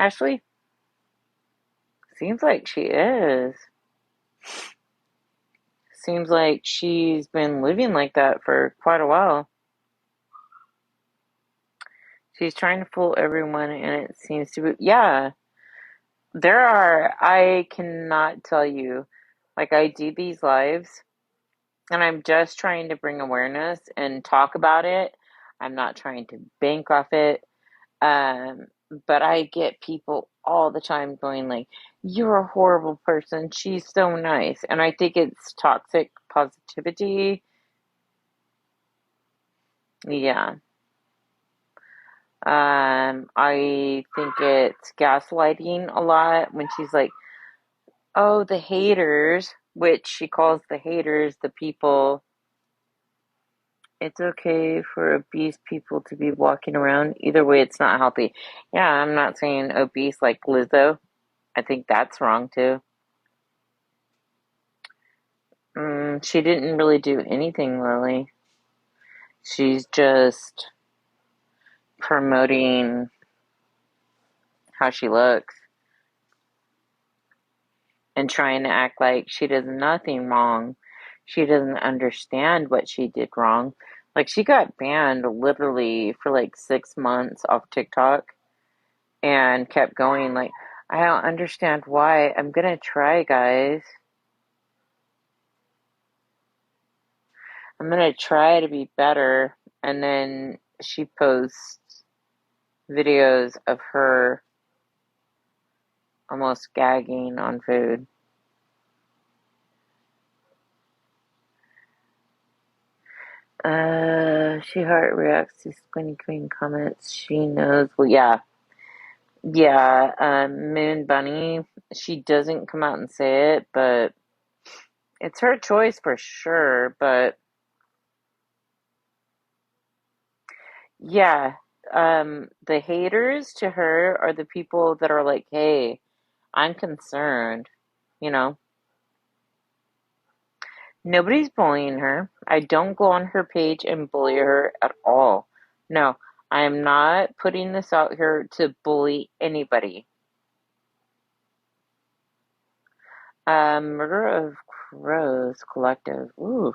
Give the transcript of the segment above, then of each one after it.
Ashley? Seems like she is. Seems like she's been living like that for quite a while. She's trying to fool everyone, and it seems to be. Yeah, I cannot tell you. Like, I do these lives, and I'm just trying to bring awareness and talk about it. I'm not trying to bank off it. Um, but I get people all the time going like, "You're a horrible person. She's so nice." And I think it's toxic positivity. Yeah. I think it's gaslighting a lot when she's like, "Oh, the haters," which she calls the haters the people. It's okay for obese people to be walking around. Either way, it's not healthy. Yeah, I'm not saying obese like Lizzo. I think that's wrong too. She didn't really do anything, Lily. She's just promoting how she looks and trying to act like she does nothing wrong. She doesn't understand what she did wrong. Like, she got banned literally for like 6 months off TikTok and kept going, like, I don't understand why. I'm gonna try, guys. I'm gonna try to be better. And then she posts videos of her almost gagging on food. She heart reacts to Squinty Queen comments. She knows. Well, yeah, yeah. Moon Bunny. She doesn't come out and say it, but it's her choice for sure. But yeah, the haters to her are the people that are like, "Hey, I'm concerned." You know, nobody's bullying her. I don't go on her page and bully her at all. No, I am not putting this out here to bully anybody. Murder of Crows Collective. Ooh.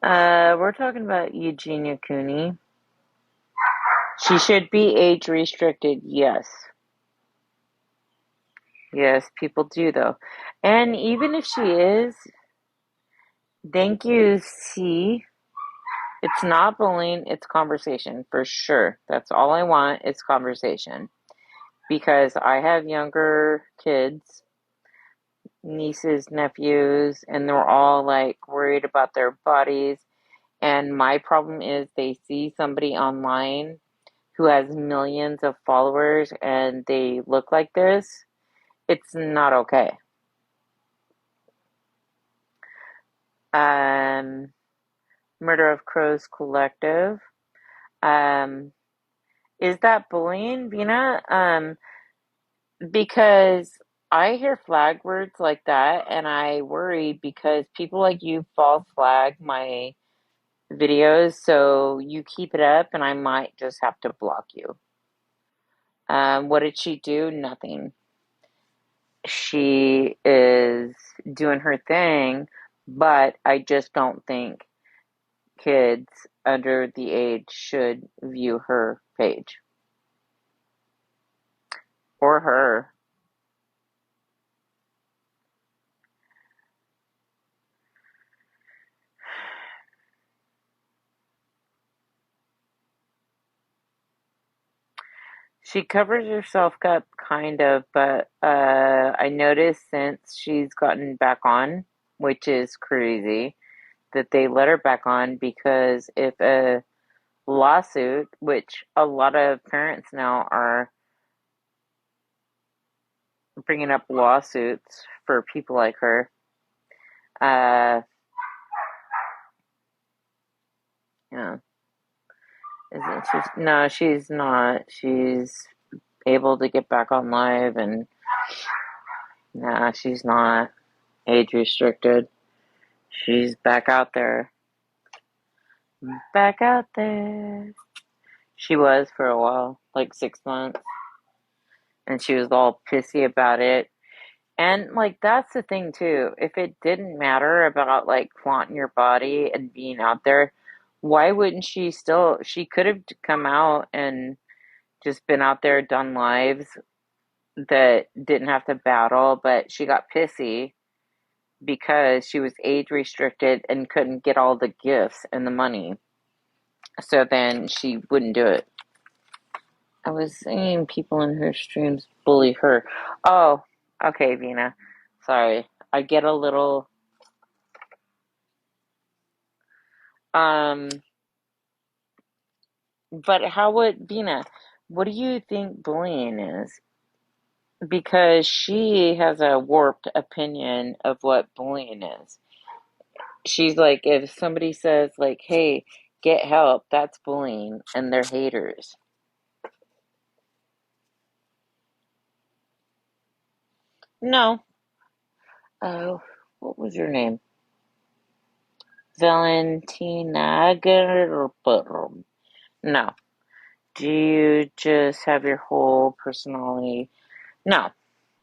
We're talking about Eugenia Cooney. She should be age restricted. Yes. Yes, people do though. And even if she is, thank you, C. It's not bullying, it's conversation for sure. That's all I want is conversation. Because I have younger kids, nieces, nephews, and they're all like worried about their bodies. And my problem is they see somebody online who has millions of followers and they look like this. It's not okay. Um, Murder of Crows Collective. Um, is that bullying, Vina? Because I hear flag words like that and I worry because people like you false flag my videos, so you keep it up and I might just have to block you. What did she do? Nothing. She is doing her thing, but I just don't think kids under the age should view her page or her. She covers herself up kind of, but I noticed since she's gotten back on, which is crazy, that they let her back on because if a lawsuit, which a lot of parents now are bringing up lawsuits for people like her. Yeah, isn't she? No, she's not. She's able to get back on live, and nah, she's not age restricted. She's back out there. Back out there. She was for a while, like 6 months. and she was all pissy about it. And like that's the thing too. If it didn't matter about like flaunting your body and being out there, why wouldn't she still? She could have come out and just been out there, done lives that didn't have to battle, but she got pissy because she was age restricted and couldn't get all the gifts and the money. So then she wouldn't do it. I was saying people in her streams bully her. Oh, okay, Vina. Sorry. I get a little um but how would Vina, what do you think bullying is? Because she has a warped opinion of what bullying is. She's like, if somebody says like, "Hey, get help," that's bullying, and they're haters. No. Oh, what was your name? Valentina. No. Do you just have your whole personality? No.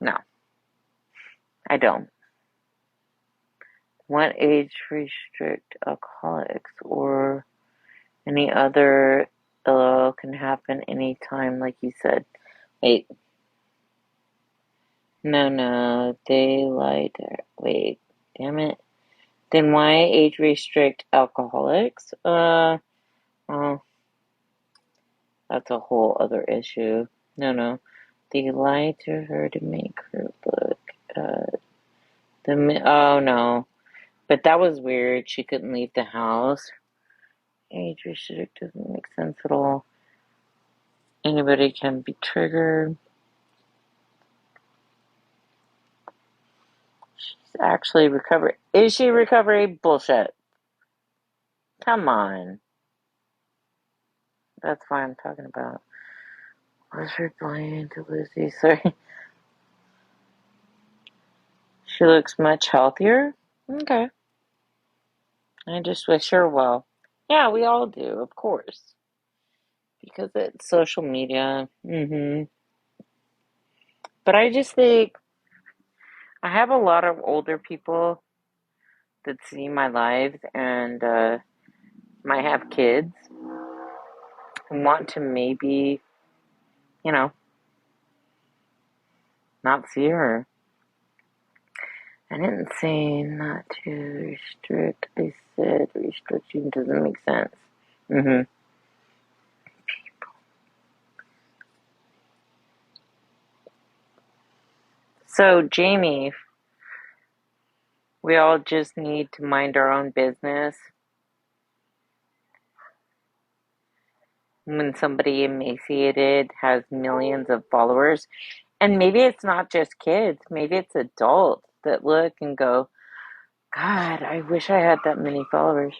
No, I don't. What age restrict alcoholics or any other LOL can happen anytime, like you said. Wait, no, they lied there. Wait, damn it. Then why age restrict alcoholics? Oh, that's a whole other issue. No. They lied to her to make her look oh no. But that was weird. She couldn't leave the house. Age restrict doesn't make sense at all. Anybody can be triggered. She's actually recovery. Is she recovery? Bullshit. Come on. That's why I'm talking about. Was replying to Lucy. Sorry. She looks much healthier. Okay. I just wish her well. Yeah, we all do, of course. Because it's social media. But I just think I have a lot of older people that see my lives and might have kids and want to maybe, you know, not see her. I didn't say not to restrict. I said restriction doesn't make sense. So, Jamie, we all just need to mind our own business. When somebody emaciated has millions of followers, and maybe it's not just kids, maybe it's adults that look and go, God, I wish I had that many followers.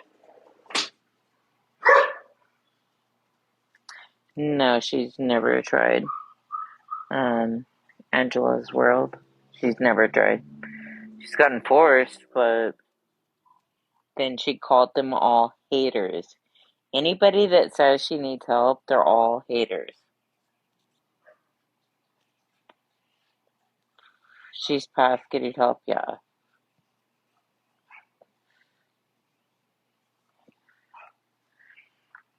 No, she's never tried. Angela's World. She's never tried. She's gotten forced, but then she called them all haters. Anybody that says she needs help, they're all haters. She's past getting help, yeah.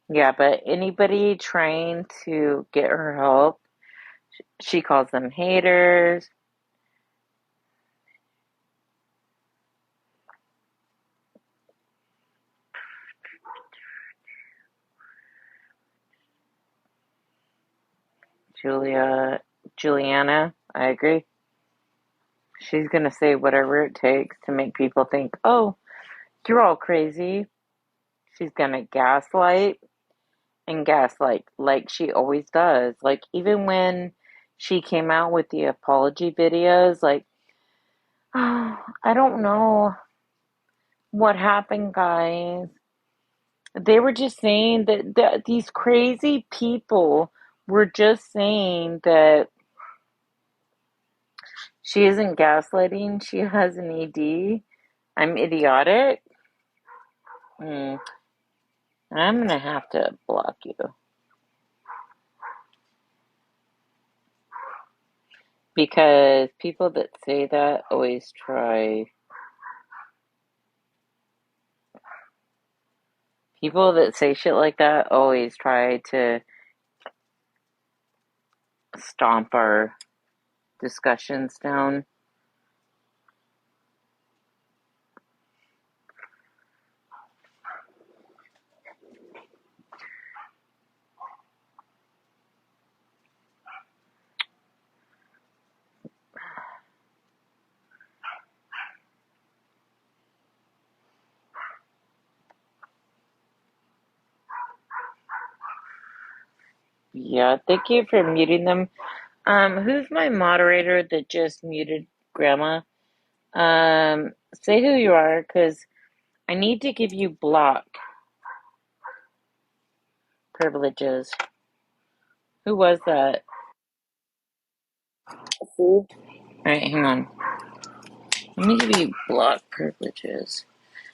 Yeah, but anybody trying to get her help, she calls them haters. Juliana, I agree. She's gonna say whatever it takes to make people think, oh, you're all crazy. She's gonna gaslight and gaslight like she always does. Like, even when she came out with the apology videos, like, oh, I don't know what happened, guys. They were just saying that these crazy people were just saying that she isn't gaslighting, she has an ED. I'm idiotic. Mm, I'm gonna have to block you. Because people that say that always try. People that say shit like that always try to stomp our discussions down. Yeah, thank you for muting them. Who's my moderator that just muted Grandma? Say who you are, because I need to give you block privileges. Who was that? All right, hang on. Let me give you block privileges.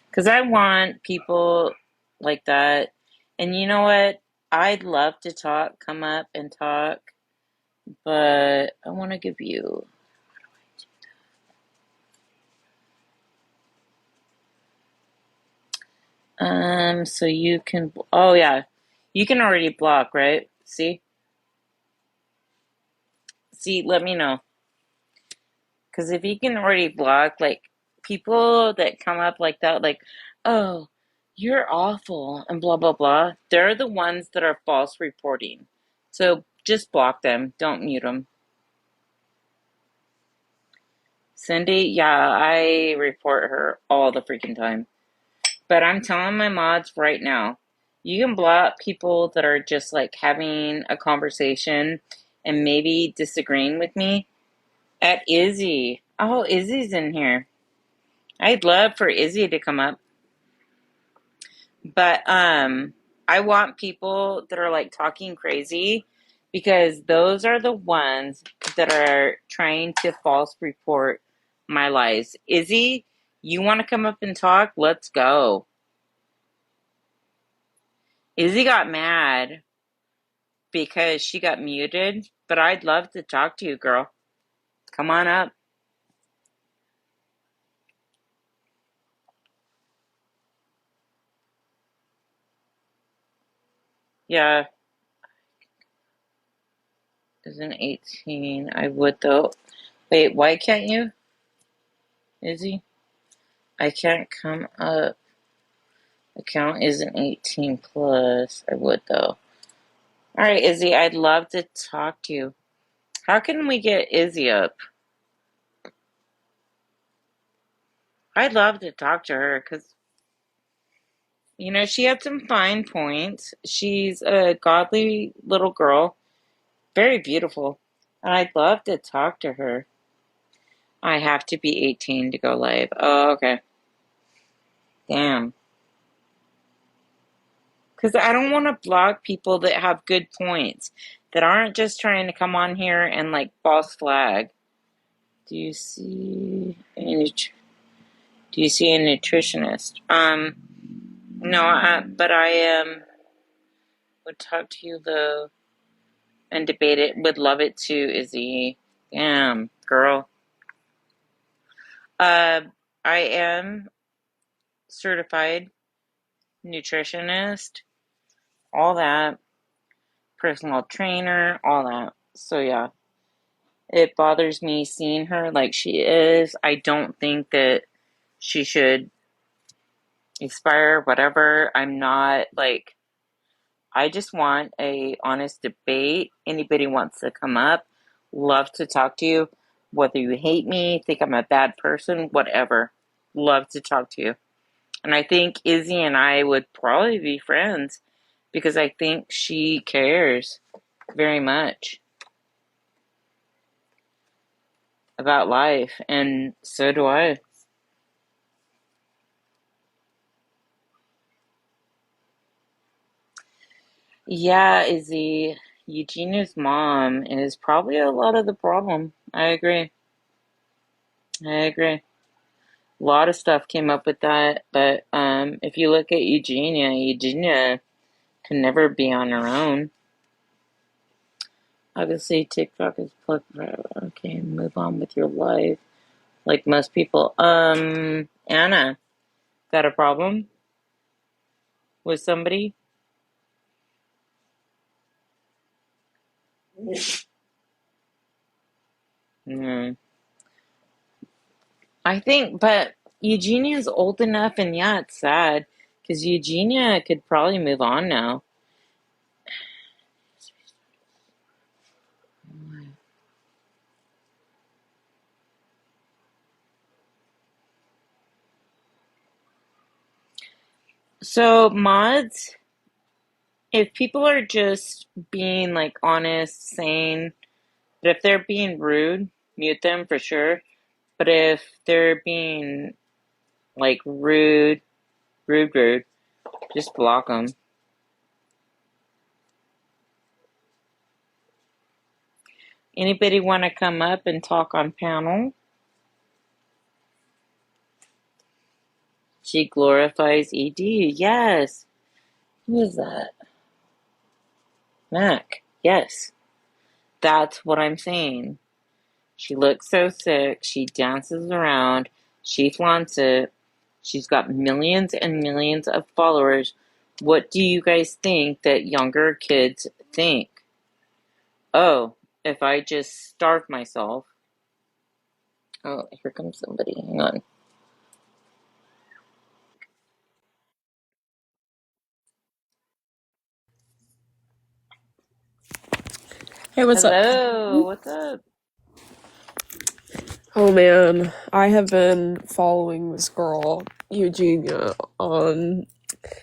Because I want people like that. And you know what? I'd love to talk, come up and talk, but I want to give you. So you can. Oh, yeah. You can already block, right? See? See, let me know. Because if you can already block, like, people that come up like that, like, oh, you're awful, and blah, blah, blah, they're the ones that are false reporting. So just block them. Don't mute them. Cindy, yeah, I report her all the freaking time. But I'm telling my mods right now, you can block people that are just like having a conversation and maybe disagreeing with me. At Izzy. Oh, Izzy's in here. I'd love for Izzy to come up. But I want people that are like talking crazy, because those are the ones that are trying to false report my lies. Izzy, you want to come up and talk? Let's go. Izzy got mad because she got muted, but I'd love to talk to you, girl. Come on up. Yeah, is an 18. I would though. Wait, why can't you, Izzy? I can't come up. Account isn't 18 plus. I would though. All right, Izzy, I'd love to talk to you. How can we get Izzy up? I'd love to talk to her because, she had some fine points. She's a godly little girl, very beautiful, and I'd love to talk to her. I have to be 18 to go live. Oh, okay. Damn. Because I don't want to block people that have good points, that aren't just trying to come on here and like false flag. Do you see a nutritionist? No, but I would talk to you though and debate it. Would love it too, Izzy. Damn, girl. I am certified nutritionist, all that, personal trainer, all that. So yeah, it bothers me seeing her like she is. I don't think that she should expire, whatever. I'm not like, I just want a honest debate. Anybody wants to come up, love to talk to you. Whether you hate me, think I'm a bad person, whatever. Love to talk to you. And I think Izzy and I would probably be friends because I think she cares very much about life, and so do I. Yeah, Izzy, Eugenia's mom is probably a lot of the problem. I agree. I agree. A lot of stuff came up with that, but if you look at Eugenia can never be on her own. Obviously, TikTok is plugged forever. Okay, move on with your life. Like most people. Anna, got a problem with somebody? Hmm. I think, but Eugenia's old enough, and yeah, it's sad because Eugenia could probably move on now. So, mods, if people are just being like honest, sane, but if they're being rude, mute them for sure. But if they're being like rude, just block them. Anybody want to come up and talk on panel? She glorifies ED. Yes. Who is that? Mac. Yes. That's what I'm saying. She looks so sick. She dances around. She flaunts it. She's got millions and millions of followers. What do you guys think that younger kids think? Oh, if I just starve myself. Oh, here comes somebody. Hang on. Hey, what's up? Hello, what's up? Oh man, I have been following this girl, Eugenia, on.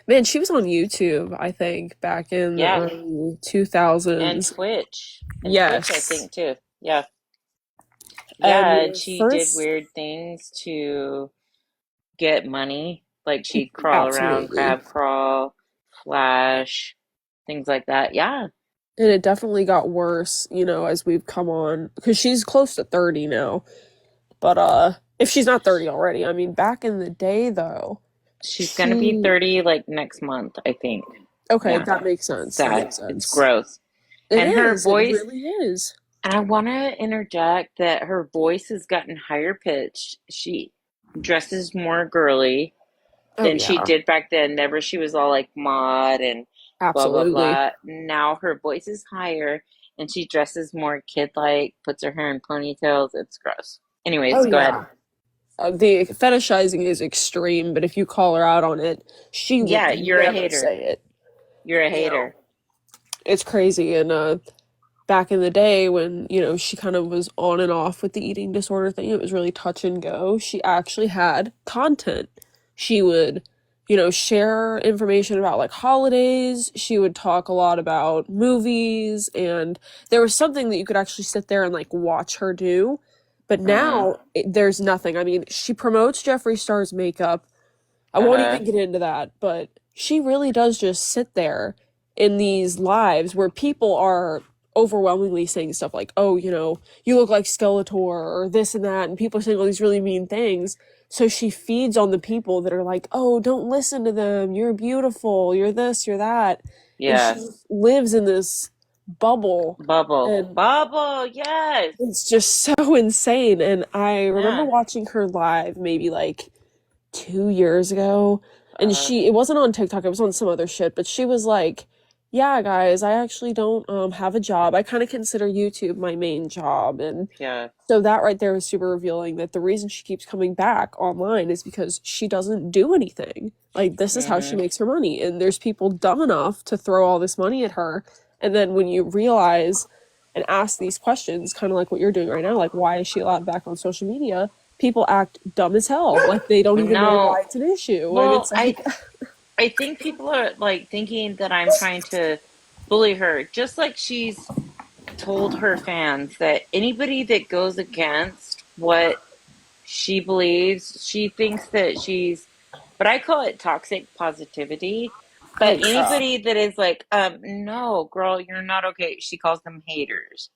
Man, she was on YouTube, I think, back in the Yeah, early and 2000s. Twitch. And Twitch, I Yes. think, too. Yeah. And Yeah, and the she did first. weird things to get money. Like she'd crawl around, Absolutely. crab crawl, flash, things like that. Yeah, And it definitely got worse, as we've come on. Because she's close to 30 now. But, if she's not 30 already, I mean, back in the day, though, she's gonna be she. 30 like next month, I think. Okay, Yeah, that makes it's sense. That sad. makes It's sense. gross. It And her is. It voice, really is. and I want to interject that her voice has gotten higher pitched. She dresses more girly Oh, than she yeah. did back then. Never she was all like mod and blah blah Absolutely. blah. Now her voice is higher and she dresses more kid like, puts her hair in ponytails. It's gross. Oh Anyways, go ahead. yeah. The fetishizing is extreme, but if you call her out on it, she would Yeah, you're a never hater. say it. You're a You know, hater. it's crazy. And back in the day when, she kind of was on and off with the eating disorder thing, it was really touch and go. She actually had content. She would, share information about like holidays. She would talk a lot about movies, and there was something that you could actually sit there and like watch her do. But Mm, now there's nothing. I mean, she promotes Jeffree Star's makeup. I won't uh-huh. even get into that, but she really does just sit there in these lives where people are overwhelmingly saying stuff like, "Oh, you look like Skeletor," or this and that, and people are saying all these really mean things. So she feeds on the people that are like, "Oh, don't listen to them. You're beautiful. You're this. You're that," and she Yeah. just lives in this bubble, Bubble. and Bubble, yes. it's just so insane. And I remember Yeah. watching her live maybe like 2 years ago, and Uh it wasn't on TikTok, it was on some other shit, but she was like, "Yeah, guys, I actually don't have a job. I kind of consider YouTube my main job." And yeah. so that right there was super revealing that the reason she keeps coming back online is because she doesn't do anything. Like, this is how she Mm-hmm. makes her money. And there's people dumb enough to throw all this money at her. And then when you realize and ask these questions, kind of like what you're doing right now, like, why is she allowed back on social media? People act dumb as hell. Like, they don't even know why No. it's an issue. And Well, it's like, I think people are like thinking that I'm trying to bully her, just like she's told her fans that anybody that goes against what she believes, she thinks that she's, but I call it toxic positivity. oh, But yeah. anybody that is like, no, girl, you're not okay, she calls them haters.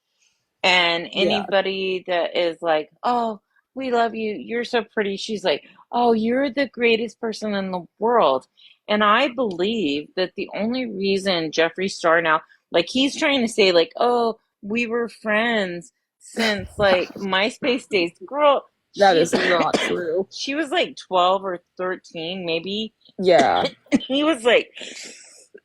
And Yeah. anybody that is like, oh, we love you, you're so pretty, she's like, oh, you're the greatest person in the world. And I believe that the only reason Jeffree Star now, like, he's trying to say, like, oh, we were friends since like MySpace days. Girl, That she is not true. she was like 12 or 13, maybe. Yeah. He was like,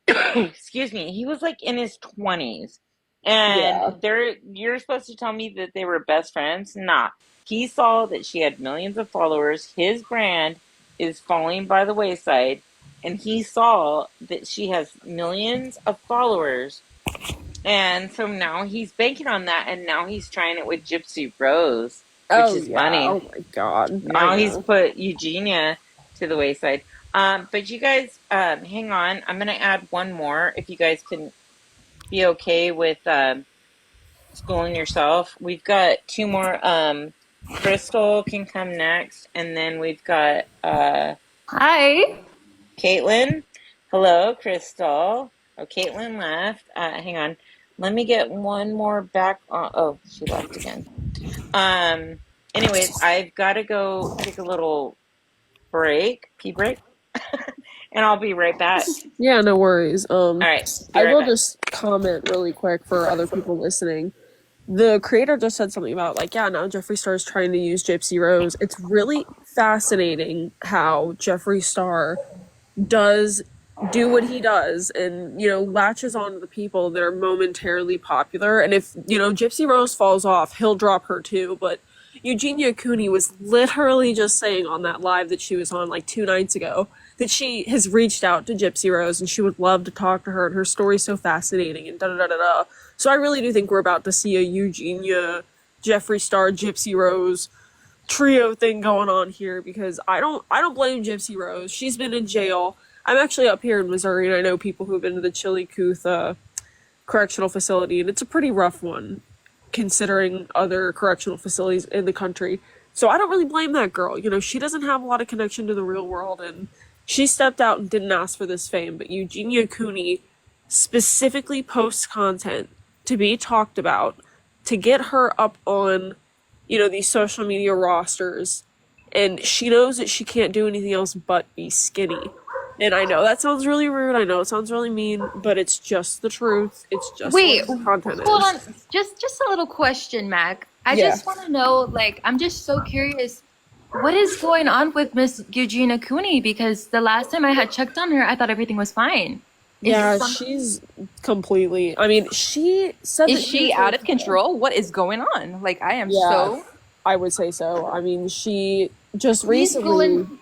excuse me, he was like in his 20s. And Yeah. you're supposed to tell me that they were best friends? Nah. He saw that she had millions of followers. His brand is falling by the wayside. And he saw that she has millions of followers. And so now he's banking on that. And now he's trying it with Gypsy Rose, which Oh is yeah. funny. Oh my God. I Now he's know. put Eugenia to the wayside. But you guys, hang on. I'm gonna add one more. If you guys can be okay with schooling yourself, we've got two more. Crystal can come next, and then we've got Hi. Caitlin. Hello, Crystal. Oh, Caitlin left. Hang on. Let me get one more back on. Oh, she left again. Um. Anyways, I've got to go take a little pee break, and I'll be right back. Yeah, no worries. All right, be I right will back. just comment really quick for other people listening. The creator just said something about like, yeah, now Jeffree Star is trying to use Gypsy Rose. It's really fascinating how Jeffree Star does do what he does and latches on to the people that are momentarily popular, and if Gypsy Rose falls off, he'll drop her too. But Eugenia Cooney was literally just saying on that live that she was on like 2 nights ago that she has reached out to Gypsy Rose and she would love to talk to her, and her story's so fascinating and da da da da da. So I really do think we're about to see a Eugenia, Jeffree Star, Gypsy Rose trio thing going on here, because I don't blame Gypsy Rose. She's been in jail. I'm actually up here in Missouri, and I know people who've been to the Chillicothe correctional facility, and it's a pretty rough one considering other correctional facilities in the country. So I don't really blame that girl. She doesn't have a lot of connection to the real world, and she stepped out and didn't ask for this fame. But Eugenia Cooney specifically posts content to be talked about to get her up on these social media rosters, and she knows that she can't do anything else but be skinny. And I know that sounds really rude, I know it sounds really mean, but it's just the truth. It's just what Wait, the content hold is. on. Just a little question, Mac. I Yeah. just want to know, like, I'm just so curious. What is going on with Miss Eugenia Cooney? Because the last time I had checked on her, I thought everything was fine. Yeah, Is she's completely, I mean, she said is that she she was out going of control? What is going on? Like, I am yeah, so. I would say so. I mean, she just Please go recently, in.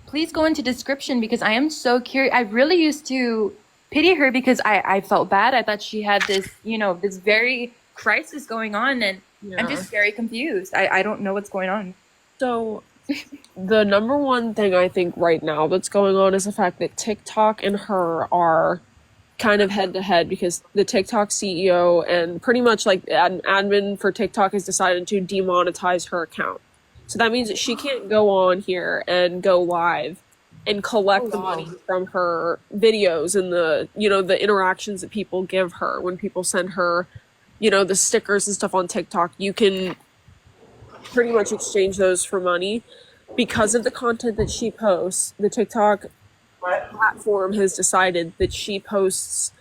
Please go into description because I am so curious. I really used to pity her because I felt bad. I thought she had this, this very crisis going on, and I'm yeah. just very confused. I don't know what's going on. So the number one thing I think right now that's going on is the fact that TikTok and her are kind of head to head, because the TikTok CEO and pretty much like an admin for TikTok has decided to demonetize her account. So that means that she can't go on here and go live and Oh collect the money wow. from her videos and the interactions that people give her when people send her the stickers and stuff on TikTok. You can pretty much exchange those for money. Because of the content that she posts, the TikTok platform has decided that she posts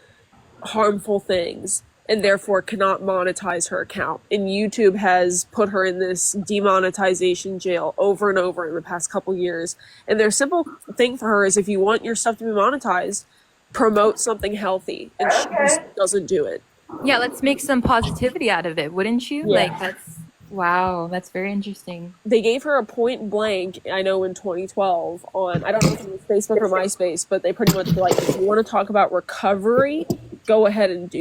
harmful things and therefore cannot monetize her account. And YouTube has put her in this demonetization jail over and over in the past couple years. And their simple thing for her is, if you want your stuff to be monetized, promote something healthy. And she just doesn't do it. Yeah, let's make some positivity out of it, wouldn't you? Like Yeah. that's wow, that's very interesting. They gave her a point blank, I know, in 2012 on, I don't know if it was Facebook or MySpace, but they pretty much were like, if you want to talk about recovery, go ahead and do